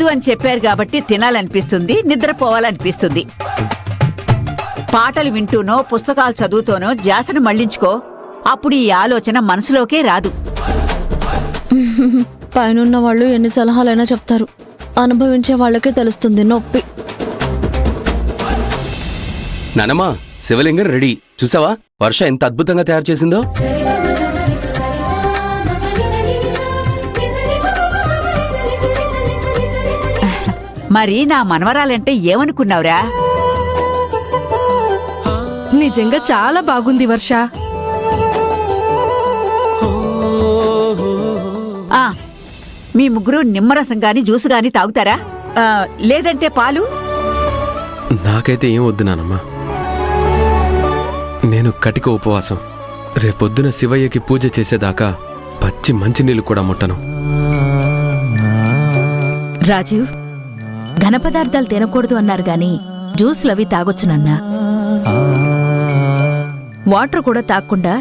వద్దు అని చెప్పారు కాబట్టి తినాలనిపిస్తుంది, నిద్రపోవాలనిపిస్తుంది. పాటలు వింటూనో పుస్తకాలు చదువుతూనో ధ్యాసను మళ్లించుకో, అప్పుడు ఈ ఆలోచన మనసులోకే రాదు. పైనున్న వాళ్ళు ఎన్ని సలహాలైనా చెప్తారు, అనుభవించే వాళ్ళకే తెలుస్తుంది నొప్పి. నానమ్మా, శివలింగం రెడీ. చూసావా వర్ష ఎంత అద్భుతంగా తయారు చేసిందో. మరి నా మనవరాలంటే ఏమనుకున్నావురా? నిజంగా చాలా బాగుంది వర్ష. మీ ముగ్గురు నిమ్మరసం గాని జ్యూసు గాని తాగుతారా? లేదంటే పాలు? నాకైతే ఏం వద్దు నానమ్మా. నేను కటిక ఉపవాసం. రేపొద్దున శివయ్యకి పూజ చేసేదాకా పచ్చి మంచినీళ్ళు కూడా ముట్టను. రాజీవ్, ఘన పదార్థాలు తినకూడదు అన్నారు గాని జ్యూస్లవి తాగొచ్చునన్నా. వాటర్ కూడా తాగకుండా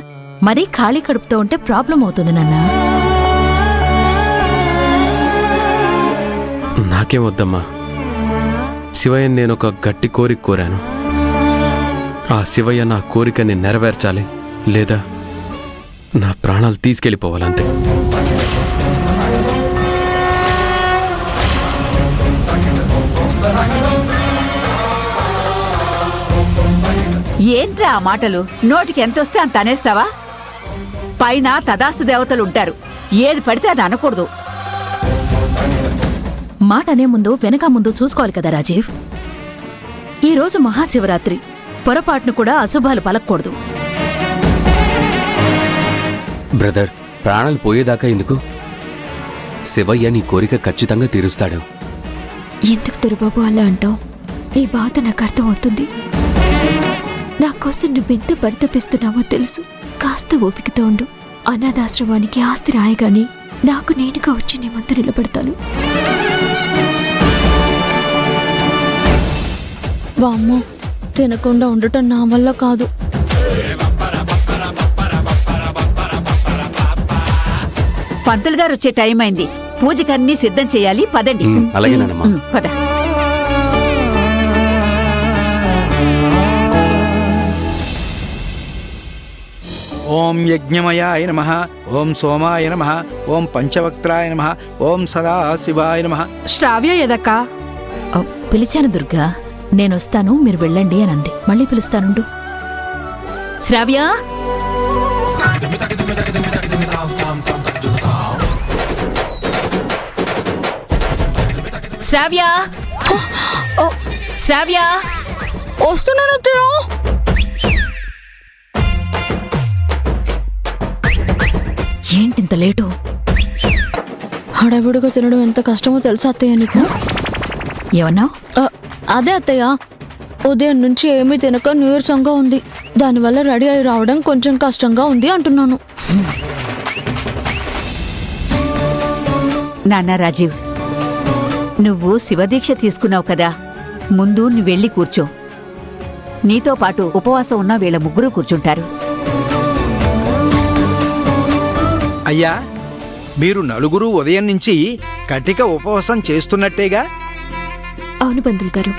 మరీ ఖాళీ కడుపుతో ఉంటే ప్రాబ్లం అవుతుంది నాన్నా. నాకేం వద్దమ్మా. శివయ్యని నేనొక గట్టి కోరిక కోరాను. ఆ శివయ్య నా కోరికని నెరవేర్చాలి, లేదా నా ప్రాణాలు తీసుకెళ్ళిపోవాలంతే. ఏంట్రా ఆ మాటలు? నోటికి ఎంతొస్తే అంత అనేస్తావా? పైన తదాస్తు దేవతలుంటారు, ఏది పడితే అది అనకూడదు. మాట అనే ముందు వెనక ముందు చూసుకోవాలి కదా రాజీవ్. ఈరోజు మహాశివరాత్రి, పొరపాటును కూడా అశుభాలు పలకూడదు. బ్రదర్, ప్రాణాలు పోయేదాకా ఎందుకు? శివయ్య నీ కోరిక ఖచ్చితంగా తీరుస్తాడు. ఎందుకు దొరబాబు అలా అంటావు? నీ బాధ నాకు అర్థమవుతుంది. నా కోసం నువ్వెంత పరితపిస్తున్నావో తెలుసు. కాస్త ఓపికతో ఉండు. అనాథాశ్రమానికి ఆస్తి రాయగాని నాకు నేనుగా వచ్చి నీ ముందు నిలబడతాను. బామ్మ, తినకుండా ఉండటం నా వల్ల కాదు. పంతులు గారు వచ్చే టైం అయింది. పూజకన్నీ సిద్ధం చేయాలి. పదండి. అలాగే నానమ్మా. పద. ఓం యజ్ఞమయాయ నమః, ఓం సోమాయ నమః, ఓం పంచవక్త్రాయ నమః, ఓం సదాశివాయ నమః. శ్రావ్య ఎదక్కా? పిలిచాను దుర్గా, నేనొస్తాను, మీరు వెళ్ళండి అని అంది. మళ్ళీ పిలుస్తానుండు. శ్రావ్య, శ్రావ్య, శ్రావ్య, వస్తున్నాను అత్తయ్య. ఏంటింత లేటు? హడావిడిగా తినడం ఎంత కష్టమో తెలుసా అత్తయ్య నీకు? ఏమన్నావు? అదే అత్తయ్య, ఉదయం నుంచి ఏమీ తినక నీరసంగా ఉంది. దానివల్ల రెడీ అయి రావడం కొంచెం కష్టంగా ఉంది అంటున్నాను. నాన్న రాజీవ్, నువ్వు శివదీక్ష తీసుకున్నావు కదా, ముందు నువ్వెళ్ళి కూర్చో. నీతో పాటు ఉపవాసం ఉన్న వీళ్ళ ముగ్గురు కూర్చుంటారు. అయ్యా, మీరు నలుగురు ఉదయం నుంచి కటిక ఉపవాసం చేస్తున్నట్టేగా? అవును పంతులు గారు.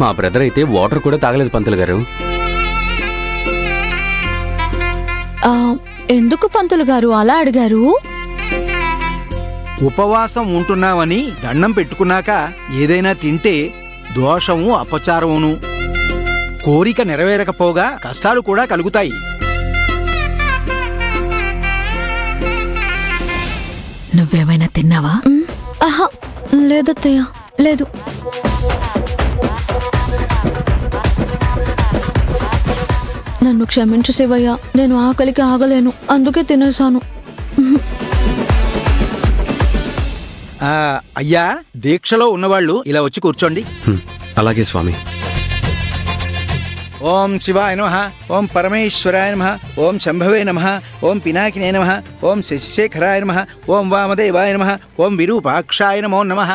మా బ్రదర్ అయితే వాటర్ కూడా తాగలేదు పంతులు గారు. ఎందుకు పంతులు గారు అలా అడిగారు? ఉపవాసం ఉంటున్నావని దండం పెట్టుకున్నాక ఏదైనా తింటే దోషము అపచారమును, కోరిక నెరవేరకపోగా కష్టాలు కూడా కలుగుతాయి. నువ్వేమైనా తిన్నావా? ఆహా, లేదత్తయ్య, లేదు. నన్ను క్షమించు శివయ్య, నేను ఆకలికి ఆగలేను, అందుకే తినేశాను. అయ్యా, దీక్షలో ఉన్నవాళ్ళు ఇలా వచ్చి కూర్చోండి. అలాగే స్వామి. ఓం శివాయ నమః, ఓం పరమేశ్వరాయ నమః, ఓం శంభవే నమః, ఓం పినాకినే నమః, ఓం శశిశేఖరాయ నమః, ఓం వామదేవాయ నమః, ఓం విరూపాక్షాయ నమో నమః.